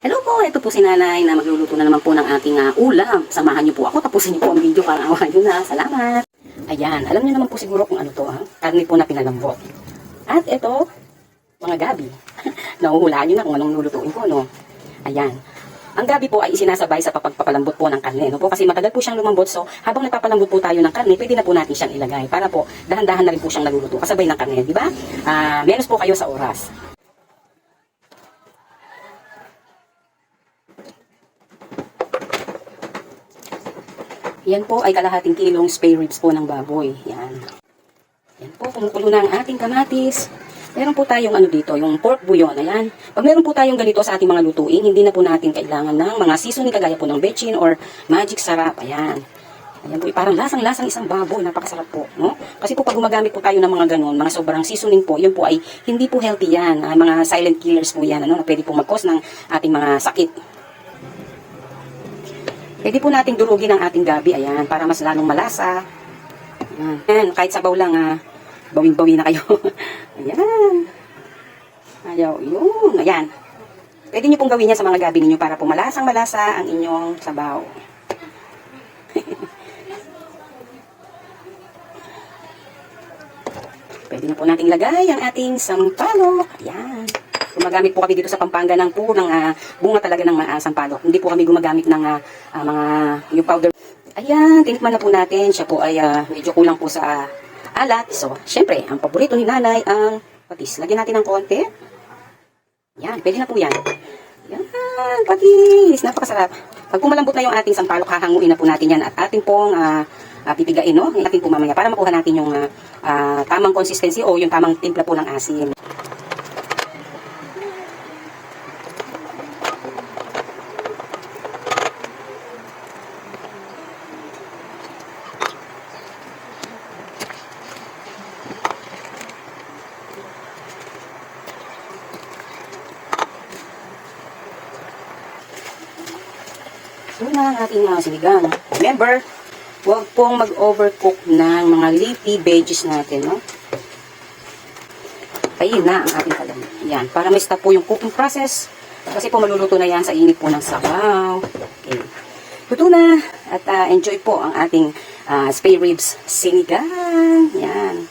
Hello po, ito po si Nanay na magluluto na naman po ng ating ulam. Samahan niyo po ako, tapusin niyo po ang video para awahan niyo na. Salamat! Ayan, alam niyo naman po siguro kung ano to Karne po na pinalambot. At ito, mga gabi. Nahuhulaan niyo na kung anong lulutuin ko, no? Ayan. Ang gabi po ay isinasabay sa papagpapalambot po ng karne, no po? Kasi matagal po siyang lumambot, so habang nagpapalambot po tayo ng karne, pwede na po natin siyang ilagay para po dahan-dahan na rin po siyang naluluto kasabay ng karne, di ba? Menos po kayo sa oras. Yan po ay kalahating kilong spare ribs po ng baboy. Yan. Yan po, kumukulo na ang ating kamatis. Meron po tayong dito, yung pork bouillon. Ayan. Pag meron po tayong ganito sa ating mga lutuin, hindi na po natin kailangan ng mga seasoning kagaya po ng bechin or magic sarap. Ayan. Ayan po, parang lasang-lasang isang baboy. Napakasarap po. No? Kasi po pag gumagamit po tayo ng mga ganun, mga sobrang seasoning po, yun po ay hindi po healthy yan. Mga silent killers po yan, na pwede po mag-cause ng ating mga sakit. Pwede po nating durugin ang ating gabi, ayan, para mas lalong malasa. Ayan, kahit sabaw lang, bawing-bawi na kayo. Ayan. Ayaw, yun, ayan. Pwede nyo pong gawin yan sa mga gabi ninyo para po malasang-malasa ang inyong sabaw. Pwede na po nating lagay ang ating sampalok. Ayan. Gumagamit po kami dito sa Pampanga ng bunga talaga ng sampalok. Hindi po kami gumagamit ng mga yung powder. Ayan, tinikman na po natin. Siya po ay medyo kulang po sa alat. So, syempre, ang paborito ni Nanay ang patis. Lagyan natin ng konti. Yan, pwede na po yan. Yan, patis. Napakasarap. Pag pumalambot na yung ating sampalok, hahanguin na po natin yan. At ating pong pipigain, no? Ating po mamaya para makuha natin yung tamang consistency o yung tamang timpla po ng asin. So na ang ating sinigang. Remember, huwag pong mag-overcook ng mga leafy veggies natin, no? Kayin na ang ating kalamit. Yan, para may stop po yung cooking process. Kasi po maluluto na yan sa init po ng sabaw. Okay. Luto na at enjoy po ang ating spare ribs sinigang. Yan.